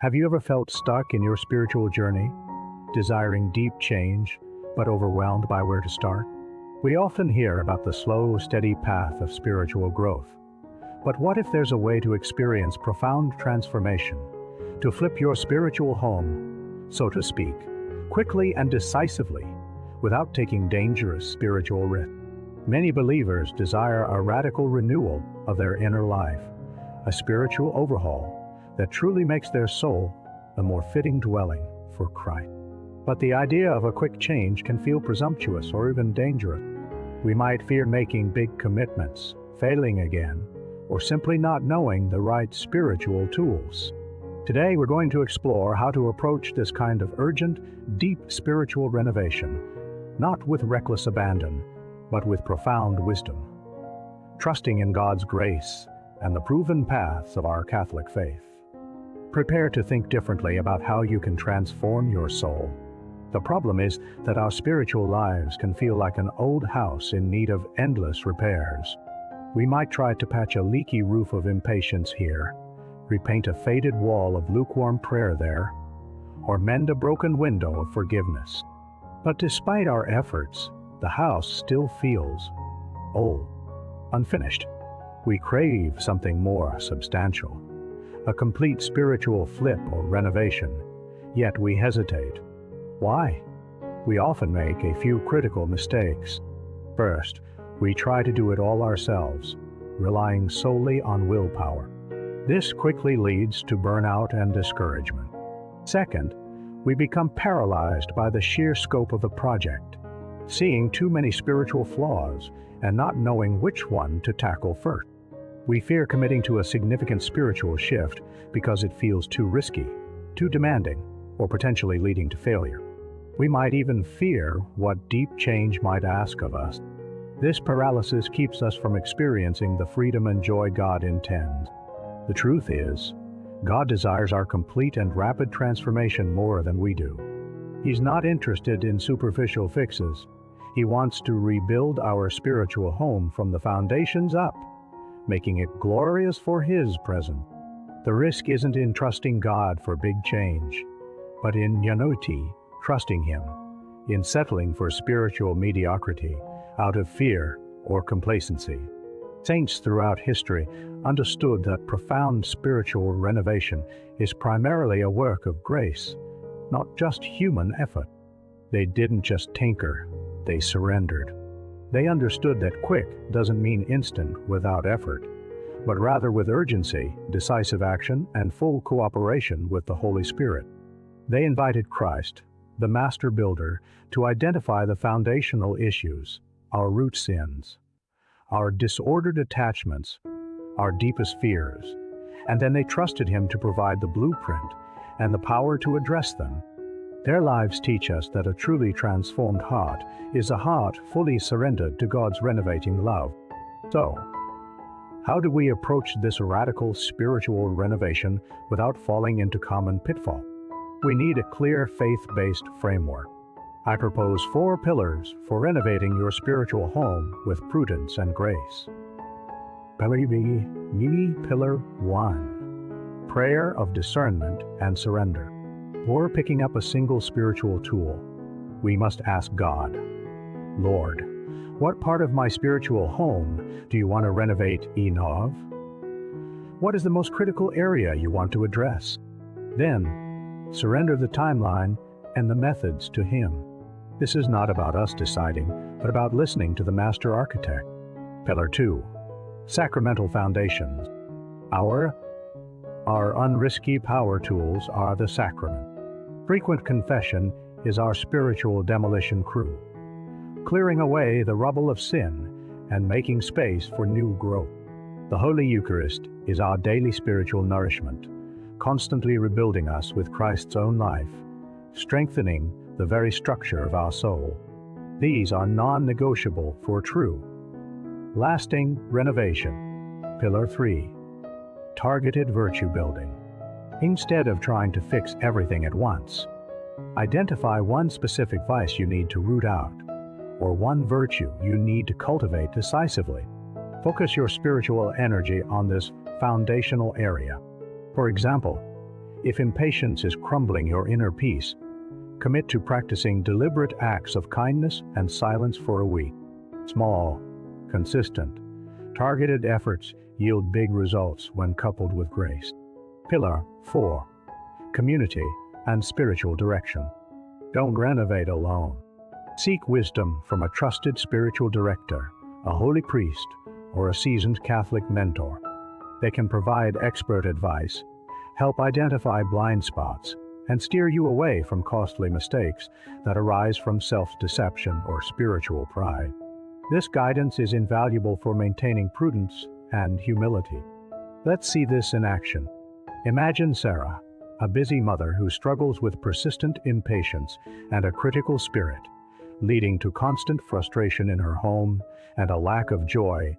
Have you ever felt stuck in your spiritual journey, desiring deep change, but overwhelmed by where to start? We often hear about the slow, steady path of spiritual growth. But what if there's a way to experience profound transformation, to flip your spiritual home, so to speak, quickly and decisively, without taking dangerous spiritual risks? Many believers desire a radical renewal of their inner life, a spiritual overhaul that truly makes their soul a more fitting dwelling for Christ. But the idea of a quick change can feel presumptuous or even dangerous. We might fear making big commitments, failing again, or simply not knowing the right spiritual tools. Today we're going to explore how to approach this kind of urgent, deep spiritual renovation, not with reckless abandon, but with profound wisdom, trusting in God's grace and the proven paths of our Catholic faith. Prepare to think differently about how you can transform your soul. The problem is that our spiritual lives can feel like an old house in need of endless repairs. We might try to patch a leaky roof of impatience here, repaint a faded wall of lukewarm prayer there, or mend a broken window of forgiveness. But despite our efforts, the house still feels old, unfinished. We crave something more substantial, a complete spiritual flip or renovation, yet we hesitate. Why? We often make a few critical mistakes. First, we try to do it all ourselves, relying solely on willpower. This quickly leads to burnout and discouragement. Second, we become paralyzed by the sheer scope of the project, seeing too many spiritual flaws and not knowing which one to tackle first. We fear committing to a significant spiritual shift because it feels too risky, too demanding, or potentially leading to failure. We might even fear what deep change might ask of us. This paralysis keeps us from experiencing the freedom and joy God intends. The truth is, God desires our complete and rapid transformation more than we do. He's not interested in superficial fixes. He wants to rebuild our spiritual home from the foundations up, making it glorious for His presence. The risk isn't in trusting God for big change, but in unity, trusting Him, in settling for spiritual mediocrity out of fear or complacency. Saints throughout history understood that profound spiritual renovation is primarily a work of grace, not just human effort. They didn't just tinker, they surrendered. They understood that quick doesn't mean instant without effort, but rather with urgency, decisive action, and full cooperation with the Holy Spirit. They invited Christ, the Master Builder, to identify the foundational issues, our root sins, our disordered attachments, our deepest fears, and then they trusted Him to provide the blueprint and the power to address them. Their lives teach us that a truly transformed heart is a heart fully surrendered to God's renovating love. So, how do we approach this radical spiritual renovation without falling into common pitfalls? We need a clear faith-based framework. I propose 4 pillars for renovating your spiritual home with prudence and grace. Pillar 1. Prayer of discernment and surrender. Before picking up a single spiritual tool, we must ask God, Lord, what part of my spiritual home do you want to renovate of? What is the most critical area you want to address? Then, surrender the timeline and the methods to Him. This is not about us deciding, but about listening to the Master Architect. Pillar 2. Sacramental foundations. Our unrisky power tools are the sacrament. Frequent confession is our spiritual demolition crew, clearing away the rubble of sin and making space for new growth. The Holy Eucharist is our daily spiritual nourishment, constantly rebuilding us with Christ's own life, strengthening the very structure of our soul. These are non-negotiable for true, lasting renovation. Pillar 3. Targeted virtue building. Instead of trying to fix everything at once, identify one specific vice you need to root out, or one virtue you need to cultivate decisively. Focus your spiritual energy on this foundational area. For example, If impatience is crumbling your inner peace, commit to practicing deliberate acts of kindness and silence for a week. Small, consistent, targeted efforts yield big results when coupled with grace. Pillar 4. Community and spiritual direction. Don't renovate alone. Seek wisdom from a trusted spiritual director, a holy priest, or a seasoned Catholic mentor. They can provide expert advice, help identify blind spots, and steer you away from costly mistakes that arise from self-deception or spiritual pride. This guidance is invaluable for maintaining prudence and humility. Let's see this in action. Imagine Sarah, a busy mother who struggles with persistent impatience and a critical spirit, leading to constant frustration in her home and a lack of joy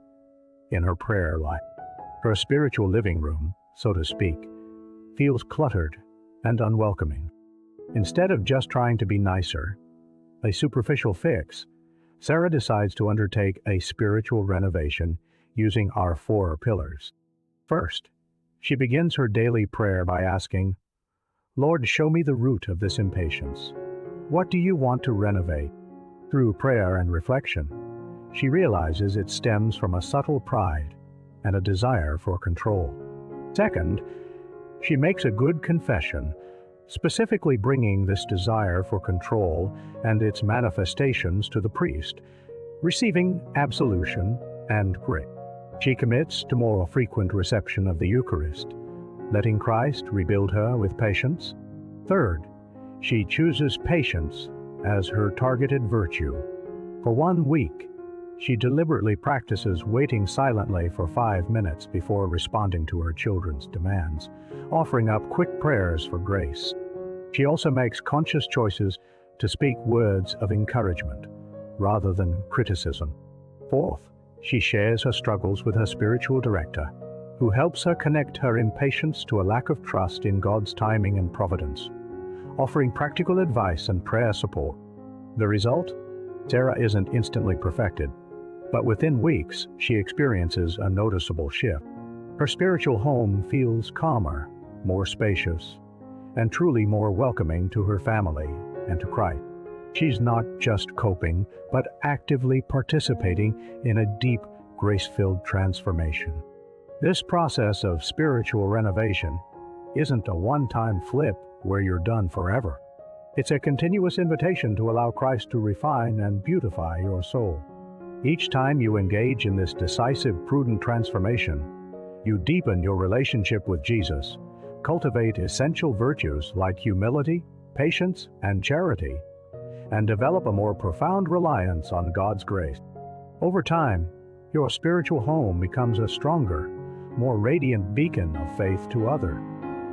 in her prayer life. Her spiritual living room, so to speak, feels cluttered and unwelcoming. Instead of just trying to be nicer, a superficial fix, Sarah decides to undertake a spiritual renovation using our 4 pillars. First, she begins her daily prayer by asking, "Lord, show me the root of this impatience. What do you want to renovate?" Through prayer and reflection, she realizes it stems from a subtle pride and a desire for control. Second, she makes a good confession, specifically bringing this desire for control and its manifestations to the priest, receiving absolution and grace. She commits to more frequent reception of the Eucharist, letting Christ rebuild her with patience. Third, she chooses patience as her targeted virtue. For 1 week, she deliberately practices waiting silently for 5 minutes before responding to her children's demands, offering up quick prayers for grace. She also makes conscious choices to speak words of encouragement rather than criticism. Fourth, she shares her struggles with her spiritual director, who helps her connect her impatience to a lack of trust in God's timing and providence, offering practical advice and prayer support. The result? Sarah isn't instantly perfected, but within weeks, she experiences a noticeable shift. Her spiritual home feels calmer, more spacious, and truly more welcoming to her family and to Christ. She's not just coping, but actively participating in a deep, grace-filled transformation. This process of spiritual renovation isn't a one-time flip where you're done forever. It's a continuous invitation to allow Christ to refine and beautify your soul. Each time you engage in this decisive, prudent transformation, you deepen your relationship with Jesus, cultivate essential virtues like humility, patience, and charity, and develop a more profound reliance on God's grace. Over time, your spiritual home becomes a stronger, more radiant beacon of faith to others.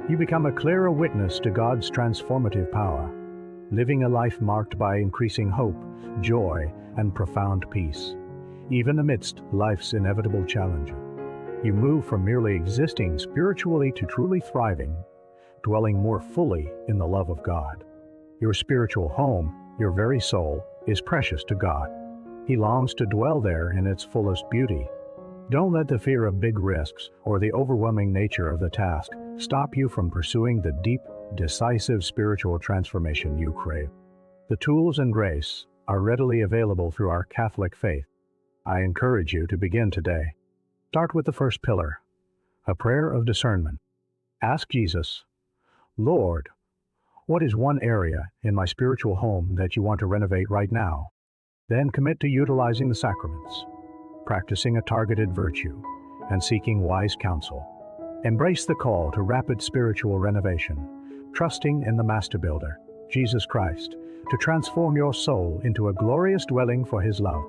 You become a clearer witness to God's transformative power, living a life marked by increasing hope, joy, and profound peace, even amidst life's inevitable challenges. You move from merely existing spiritually to truly thriving, dwelling more fully in the love of God. Your spiritual home, your very soul, is precious to God. He longs to dwell there in its fullest beauty. Don't let the fear of big risks or the overwhelming nature of the task stop you from pursuing the deep, decisive spiritual transformation you crave. The tools and grace are readily available through our Catholic faith. I encourage you to begin today. Start with the first pillar, a prayer of discernment. Ask Jesus, "Lord, what is one area in my spiritual home that you want to renovate right now?" Then commit to utilizing the sacraments, practicing a targeted virtue, and seeking wise counsel. Embrace the call to rapid spiritual renovation, trusting in the Master Builder, Jesus Christ, to transform your soul into a glorious dwelling for His love.